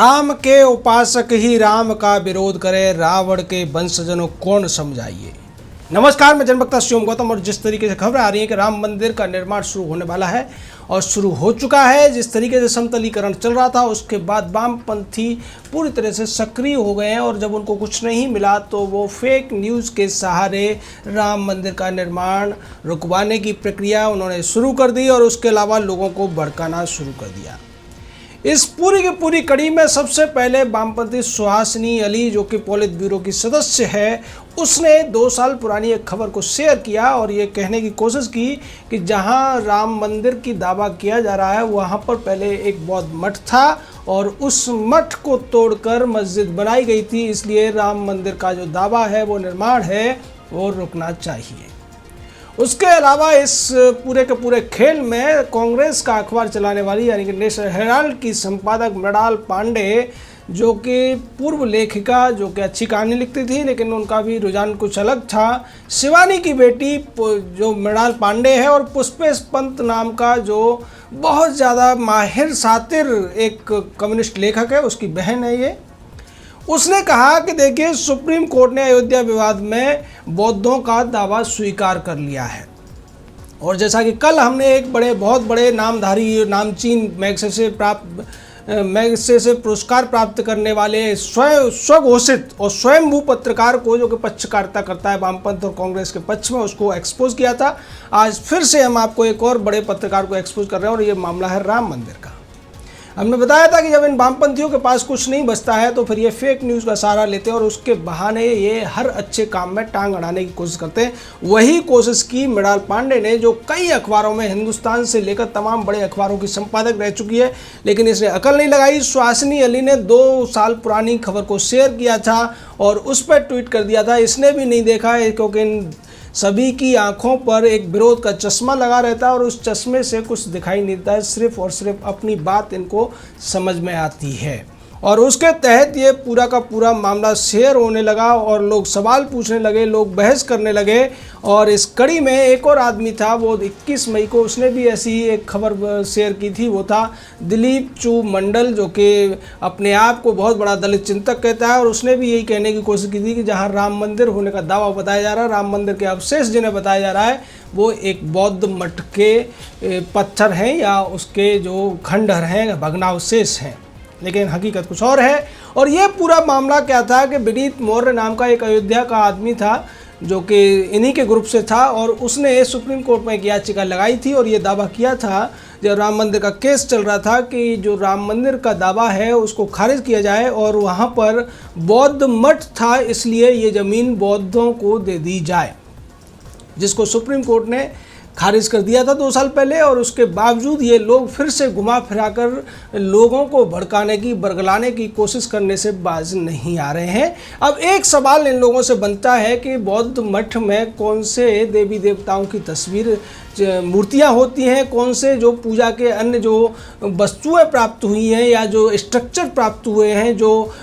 राम के उपासक ही राम का विरोध करे, रावण के वंशजनों कौन समझाइए। नमस्कार, मैं जनवक्ता शिवम गौतम। और जिस तरीके से खबर आ रही है कि राम मंदिर का निर्माण शुरू होने वाला है और शुरू हो चुका है, जिस तरीके से समतलीकरण चल रहा था उसके बाद वामपंथी पूरी तरह से सक्रिय हो गए हैं और जब उनको कुछ नहीं मिला तो वो फेक न्यूज़ के सहारे राम मंदिर का निर्माण रुकवाने की प्रक्रिया उन्होंने शुरू कर दी और उसके अलावा लोगों को भड़काना शुरू कर दिया। इस पूरी की पूरी कड़ी में सबसे पहले वामपंथी सुहासिनी अली, जो कि पोलित ब्यूरो की सदस्य है, उसने 2 साल पुरानी एक खबर को शेयर किया और ये कहने की कोशिश की कि जहां राम मंदिर की दावा किया जा रहा है वहां पर पहले एक बौद्ध मठ था और उस मठ को तोड़कर मस्जिद बनाई गई थी, इसलिए राम मंदिर का जो दावा है, वो निर्माण है, वो रुकना चाहिए। उसके अलावा इस पूरे के पूरे खेल में कांग्रेस का अखबार चलाने वाली यानी कि नेशनल हेराल्ड की संपादक मृणाल पांडे, जो कि पूर्व लेखिका, जो कि अच्छी कहानी लिखती थी लेकिन उनका भी रुझान कुछ अलग था, शिवानी की बेटी जो मृणाल पांडे है, और पुष्पेश पंत नाम का जो बहुत ज़्यादा माहिर सातिर एक कम्युनिस्ट लेखक है, उसकी बहन है ये, उसने कहा कि देखिए, सुप्रीम कोर्ट ने अयोध्या विवाद में बौद्धों का दावा स्वीकार कर लिया है। और जैसा कि कल हमने एक बहुत बड़े नामधारी नामचीन मैगसेसे से पुरस्कार प्राप्त करने वाले स्वघोषित और स्वयंभू पत्रकार को, जो कि पक्षकारिता करता है वामपंथ और कांग्रेस के पक्ष में, उसको एक्सपोज किया था। आज फिर से हम आपको एक और बड़े पत्रकार को एक्सपोज कर रहे हैं और ये मामला है राम मंदिर का। हमने बताया था कि जब इन वामपंथियों के पास कुछ नहीं बचता है तो फिर ये फेक न्यूज़ का सहारा लेते हैं और उसके बहाने ये हर अच्छे काम में टांग अड़ाने की कोशिश करते हैं। वही कोशिश की मृणाल पांडे ने, जो कई अखबारों में, हिंदुस्तान से लेकर तमाम बड़े अखबारों की संपादक रह चुकी है, लेकिन इसने अकल नहीं लगाई। सुहासिनी अली ने 2 साल पुरानी खबर को शेयर किया था और उस पर ट्वीट कर दिया था। इसने भी नहीं देखा है क्योंकि इन सभी की आंखों पर एक विरोध का चश्मा लगा रहता है और उस चश्मे से कुछ दिखाई नहीं देता है, सिर्फ और सिर्फ अपनी बात इनको समझ में आती है। और उसके तहत ये पूरा का पूरा मामला शेयर होने लगा और लोग सवाल पूछने लगे, लोग बहस करने लगे। और इस कड़ी में एक और आदमी था, वो 21 मई को उसने भी ऐसी ही एक खबर शेयर की थी। वो था दिलीप चू मंडल, जो कि अपने आप को बहुत बड़ा दलित चिंतक कहता है, और उसने भी यही कहने की कोशिश की थी कि जहाँ राम मंदिर होने का दावा बताया जा रहा है, राम मंदिर के अवशेष जिन्हें बताया जा रहा है, वो एक बौद्ध मठ के पत्थर हैं या उसके जो खंडहर हैं, भग्नावशेष हैं, लेकिन हकीकत कुछ और है। और ये पूरा मामला क्या था कि विनीत मौर्य नाम का एक अयोध्या का आदमी था, जो कि इन्हीं के ग्रुप से था, और उसने सुप्रीम कोर्ट में एक याचिका लगाई थी और ये दावा किया था, जब राम मंदिर का केस चल रहा था, कि जो राम मंदिर का दावा है उसको खारिज किया जाए और वहाँ पर बौद्ध मठ था, इसलिए ये ज़मीन बौद्धों को दे दी जाए, जिसको सुप्रीम कोर्ट ने खारिज कर दिया था 2 साल पहले। और उसके बावजूद ये लोग फिर से घुमा फिराकर लोगों को भड़काने की, बरगलाने की कोशिश करने से बाज नहीं आ रहे हैं। अब एक सवाल इन लोगों से बनता है कि बौद्ध मठ में कौन से देवी देवताओं की तस्वीर, मूर्तियाँ होती हैं, कौन से जो पूजा के अन्य जो वस्तुएं प्राप्त हुई हैं या जो स्ट्रक्चर प्राप्त हुए हैं, जो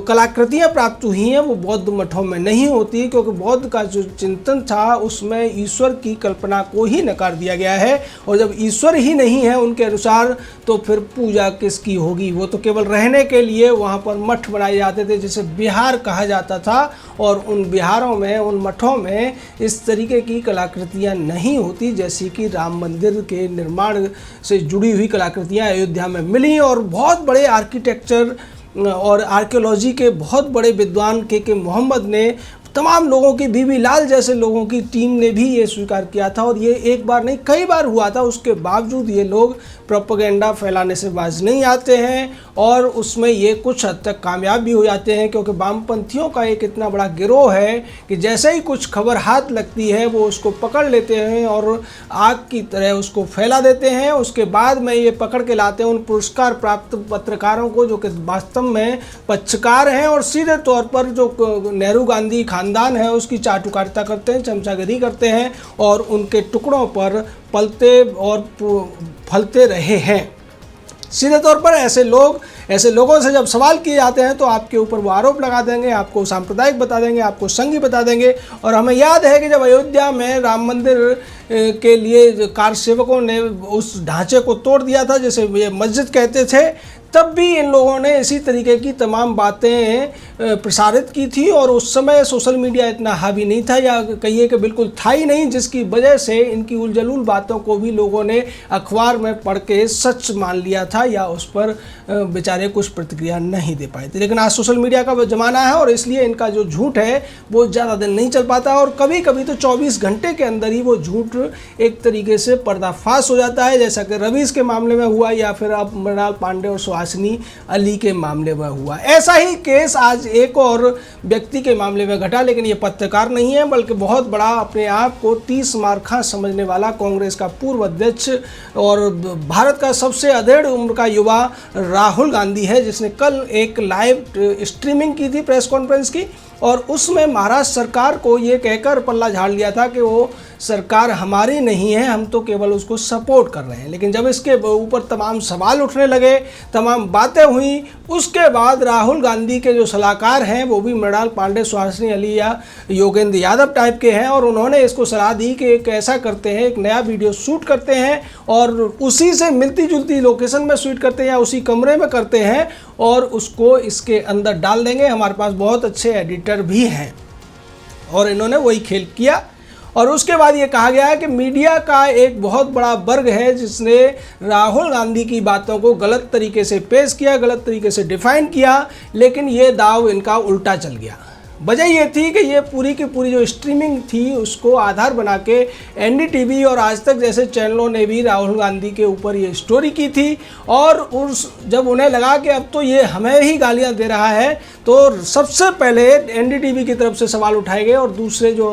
कलाकृतियाँ प्राप्त हुई हैं, वो बौद्ध मठों में नहीं होती, क्योंकि बौद्ध का जो चिंतन था उसमें ईश्वर की कल्पना को ही नकार दिया गया है। और जब ईश्वर ही नहीं है उनके अनुसार, तो फिर पूजा किसकी होगी। वो तो केवल रहने के लिए वहाँ पर मठ बनाए जाते थे, जिसे विहार कहा जाता था, और उन विहारों में, उन मठों में इस तरीके की कलाकृतियाँ नहीं होती जैसी कि राम मंदिर के निर्माण से जुड़ी हुई कलाकृतियाँ अयोध्या में मिली। और बहुत बड़े आर्किटेक्चर और आर्कियोलॉजी के बहुत बड़े विद्वान के मोहम्मद ने, तमाम लोगों की, बीबी लाल जैसे लोगों की टीम ने भी ये स्वीकार किया था। और ये एक बार नहीं, कई बार हुआ था। उसके बावजूद ये लोग प्रोपेगेंडा फैलाने से बाज नहीं आते हैं और उसमें ये कुछ हद तक कामयाब भी हो जाते हैं, क्योंकि वामपंथियों का एक इतना बड़ा गिरोह है कि जैसे ही कुछ खबर हाथ लगती है वो उसको पकड़ लेते हैं और आग की तरह उसको फैला देते हैं। उसके बाद में ये पकड़ के लाते हैं उन पुरस्कार प्राप्त पत्रकारों को, जो कि वास्तव में पक्षकार हैं और सीधे तौर पर जो नेहरू गांधी खानदान है उसकी चाटुकारिता करते हैं, चमचागिरी करते हैं और उनके टुकड़ों पर पलते और फलते रहे हैं। सीधे तौर पर ऐसे लोगों से जब सवाल किए जाते हैं तो आपके ऊपर वो आरोप लगा देंगे, आपको सांप्रदायिक बता देंगे, आपको संघी बता देंगे। और हमें याद है कि जब अयोध्या में राम मंदिर के लिए कार सेवकों ने उस ढांचे को तोड़ दिया था, जैसे ये मस्जिद कहते थे, तब भी इन लोगों ने इसी तरीके की तमाम बातें प्रसारित की थी और उस समय सोशल मीडिया इतना हावी नहीं था, या कहिए कि बिल्कुल था ही नहीं, जिसकी वजह से इनकी उलझलूल बातों को भी लोगों ने अखबार में पढ़ के सच मान लिया था या उस पर बेचारे कुछ प्रतिक्रिया नहीं दे पाए थे। लेकिन आज सोशल मीडिया का वो ज़माना है और इसलिए इनका जो झूठ है वो ज़्यादा दिन नहीं चल पाता और कभी कभी तो 24 घंटे के अंदर ही वो झूठ एक तरीके से पर्दाफाश हो जाता है, जैसा कि रवीश के मामले में हुआ या फिर अब मृणाल पांडे और सुहासिनी अली के मामले में हुआ। ऐसा ही केस आज एक और व्यक्ति के मामले में घटा, लेकिन ये पत्रकार नहीं है बल्कि बहुत बड़ा अपने आप को 30 मार्खा समझने वाला कांग्रेस का पूर्व अध्यक्ष और भारत का सबसे अधेड़ उम्र का युवा राहुल गांधी है, जिसने कल एक लाइव स्ट्रीमिंग की थी प्रेस कॉन्फ्रेंस की और उसमें महाराष्ट्र सरकार को ये कहकर पल्ला झाड़ लिया था कि वो सरकार हमारी नहीं है, हम तो केवल उसको सपोर्ट कर रहे हैं। लेकिन जब इसके ऊपर तमाम सवाल उठने लगे, तमाम बातें हुई, उसके बाद राहुल गांधी के जो सलाहकार हैं वो भी मृणाल पांडे, सुहासिनी अली या योगेंद्र यादव टाइप के हैं और उन्होंने इसको सलाह दी कि एक ऐसा करते हैं, एक नया वीडियो शूट करते हैं और उसी से मिलती जुलती लोकेशन में शूट करते हैं या उसी कमरे में करते हैं और उसको इसके अंदर डाल देंगे। हमारे पास बहुत अच्छे एडिटर भी हैं और इन्होंने वही खेल किया। और उसके बाद ये कहा गया है कि मीडिया का एक बहुत बड़ा वर्ग है जिसने राहुल गांधी की बातों को गलत तरीके से पेश किया, गलत तरीके से डिफाइन किया, लेकिन ये दाव इनका उल्टा चल गया। वजह ये थी कि ये पूरी की पूरी जो स्ट्रीमिंग थी उसको आधार बना के एनडीटीवी और आज तक जैसे चैनलों ने भी राहुल गांधी के ऊपर ये स्टोरी की थी और जब उन्हें लगा कि अब तो ये हमें ही गालियां दे रहा है तो सबसे पहले एनडीटीवी की तरफ से सवाल उठाए गए और दूसरे जो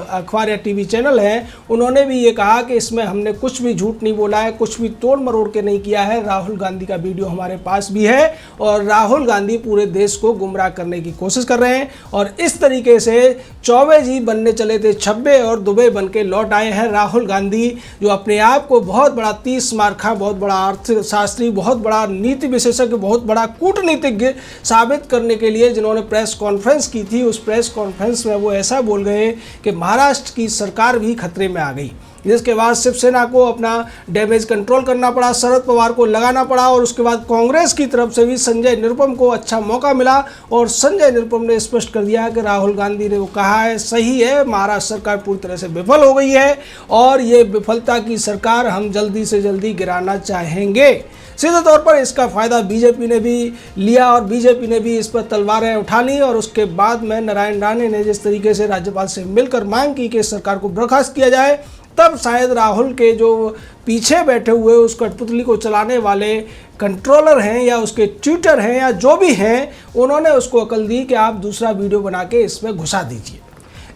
अखबार या टीवी चैनल हैं उन्होंने भी ये कहा कि इसमें हमने कुछ भी झूठ नहीं बोला है, कुछ भी तोड़ मरोड़ के नहीं किया है, राहुल गांधी का वीडियो हमारे पास भी है और राहुल गांधी पूरे देश को गुमराह करने की कोशिश कर रहे हैं। और इस तरीके से चौबे जी बनने चले थे छब्बे और दुबे बन के लौट आए हैं राहुल गांधी, जो अपने आप को बहुत बड़ा 30 मार्खा, बहुत बड़ा अर्थशास्त्री, बहुत बड़ा नीति विशेषज्ञ, बहुत बड़ा कूटनीतिज्ञ साबित करने के लिए जिन्होंने प्रेस कॉन्फ्रेंस की थी, उस प्रेस कॉन्फ्रेंस में वो ऐसा बोल गए कि महाराष्ट्र की सरकार भी खतरे में आ गई, जिसके बाद शिवसेना को अपना डैमेज कंट्रोल करना पड़ा, शरद पवार को लगाना पड़ा और उसके बाद कांग्रेस की तरफ से भी संजय निरुपम को अच्छा मौका मिला और संजय निरुपम ने स्पष्ट कर दिया कि राहुल गांधी ने वो कहा है सही है, महाराष्ट्र सरकार पूरी तरह से विफल हो गई है और ये विफलता की सरकार हम जल्दी से जल्दी गिराना चाहेंगे। सीधे तौर पर इसका फ़ायदा बीजेपी ने भी लिया और बीजेपी ने भी इस पर तलवारें उठा ली और उसके बाद में नारायण राणे ने जिस तरीके से राज्यपाल से मिलकर मांग की कि इस सरकार को बर्खास्त किया जाए, तब शायद राहुल के जो पीछे बैठे हुए उस कठपुतली को चलाने वाले कंट्रोलर हैं या उसके ट्विटर हैं या जो भी हैं, उन्होंने उसको अकल दी कि आप दूसरा वीडियो बना के इसमें घुसा दीजिए।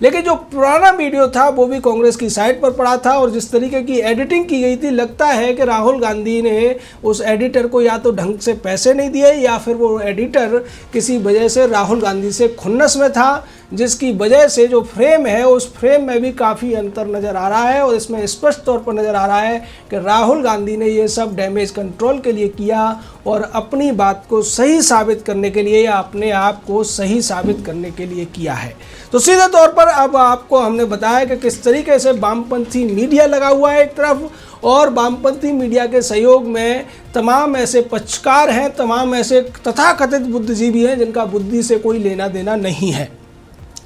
लेकिन जो पुराना वीडियो था वो भी कांग्रेस की साइट पर पड़ा था और जिस तरीके की एडिटिंग की गई थी, लगता है कि राहुल गांधी ने उस एडिटर को या तो ढंग से पैसे नहीं दिए या फिर वो एडिटर किसी वजह से राहुल गांधी से खुन्नस में था, जिसकी वजह से जो फ्रेम है उस फ्रेम में भी काफ़ी अंतर नज़र आ रहा है और इसमें स्पष्ट तौर पर नज़र आ रहा है कि राहुल गांधी ने ये सब डैमेज कंट्रोल के लिए किया और अपनी बात को सही साबित करने के लिए या अपने आप को सही साबित करने के लिए किया है। तो सीधे तौर पर अब आपको हमने बताया कि किस तरीके से वामपंथी मीडिया लगा हुआ है एक तरफ और वामपंथी मीडिया के सहयोग में तमाम ऐसे पक्षकार हैं, तमाम ऐसे तथाकथित बुद्धिजीवी हैं जिनका बुद्धि से कोई लेना देना नहीं है।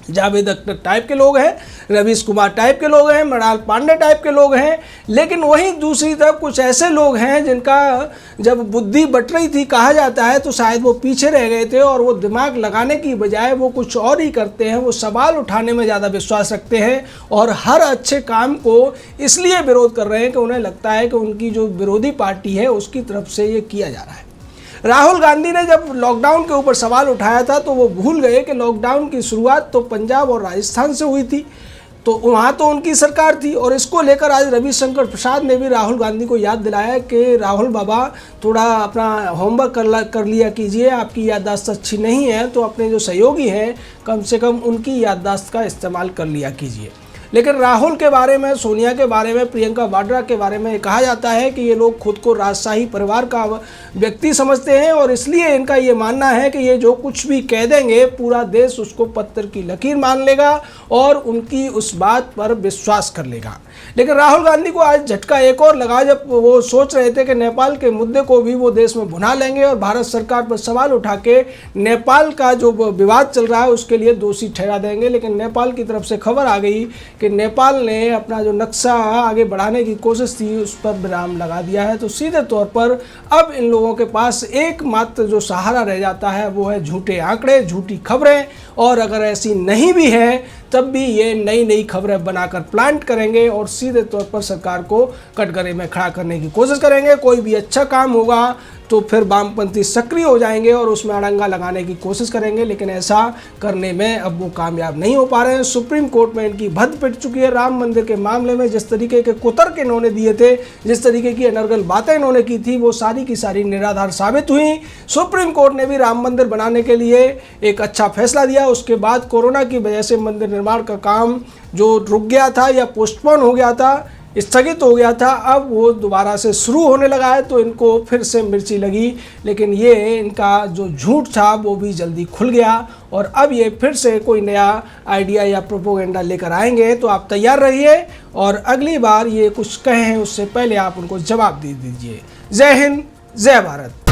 जावेद अख्तर टाइप के लोग हैं, रवीश कुमार टाइप के लोग हैं, मृणाल पांडे टाइप के लोग हैं, लेकिन वहीं दूसरी तरफ कुछ ऐसे लोग हैं जिनका जब बुद्धि बट रही थी कहा जाता है तो शायद वो पीछे रह गए थे और वो दिमाग लगाने की बजाय वो कुछ और ही करते हैं, वो सवाल उठाने में ज़्यादा विश्वास रखते हैं और हर अच्छे काम को इसलिए विरोध कर रहे हैं कि उन्हें लगता है कि उनकी जो विरोधी पार्टी है उसकी तरफ से ये किया जा रहा है। राहुल गांधी ने जब लॉकडाउन के ऊपर सवाल उठाया था तो वो भूल गए कि लॉकडाउन की शुरुआत तो पंजाब और राजस्थान से हुई थी, तो वहाँ तो उनकी सरकार थी और इसको लेकर आज रविशंकर प्रसाद ने भी राहुल गांधी को याद दिलाया कि राहुल बाबा थोड़ा अपना होमवर्क कर लिया कीजिए, आपकी याददाश्त अच्छी नहीं है तो अपने जो सहयोगी हैं कम से कम उनकी याददाश्त का इस्तेमाल कर लिया कीजिए। लेकिन राहुल के बारे में, सोनिया के बारे में, प्रियंका वाड्रा के बारे में कहा जाता है कि ये लोग खुद को राजशाही परिवार का व्यक्ति समझते हैं और इसलिए इनका ये मानना है कि ये जो कुछ भी कह देंगे पूरा देश उसको पत्थर की लकीर मान लेगा और उनकी उस बात पर विश्वास कर लेगा। लेकिन राहुल गांधी को आज झटका एक और लगा जब वो सोच रहे थे कि नेपाल के मुद्दे को भी वो देश में भुना लेंगे और भारत सरकार पर सवाल उठा के नेपाल का जो विवाद चल रहा है उसके लिए दोषी ठहरा देंगे। लेकिन नेपाल की तरफ से खबर आ गई कि नेपाल ने अपना जो नक्शा आगे बढ़ाने की कोशिश थी उस पर विराम लगा दिया है। तो सीधे तौर पर अब इन लोगों के पास एकमात्र जो सहारा रह जाता है वो है झूठे आंकड़े, झूठी खबरें, और अगर ऐसी नहीं भी है तब भी ये नई नई खबरें बनाकर प्लांट करेंगे और सीधे तौर पर सरकार को कटघरे में खड़ा करने की कोशिश करेंगे। कोई भी अच्छा काम होगा तो फिर वामपंथी सक्रिय हो जाएंगे और उसमें अड़ंगा लगाने की कोशिश करेंगे, लेकिन ऐसा करने में अब वो कामयाब नहीं हो पा रहे हैं। सुप्रीम कोर्ट में इनकी भद्द पिट चुकी है। राम मंदिर के मामले में जिस तरीके के कुतर्क इन्होंने दिए थे, जिस तरीके की अनर्गल बातें इन्होंने की थी, वो सारी की सारी निराधार साबित हुई। सुप्रीम कोर्ट ने भी राम मंदिर बनाने के लिए एक अच्छा फैसला दिया। उसके बाद कोरोना की वजह से मंदिर निर्माण का काम जो रुक गया था या पोस्टपोन हो गया था, स्थगित हो गया था, अब वो दोबारा से शुरू होने लगा है। तो इनको फिर से मिर्ची लगी, लेकिन ये इनका जो झूठ था वो भी जल्दी खुल गया और अब ये फिर से कोई नया आइडिया या प्रोपोगेंडा लेकर आएंगे। तो आप तैयार रहिए और अगली बार ये कुछ कहें उससे पहले आप उनको जवाब दे दीजिए। जय हिंद, जय भारत।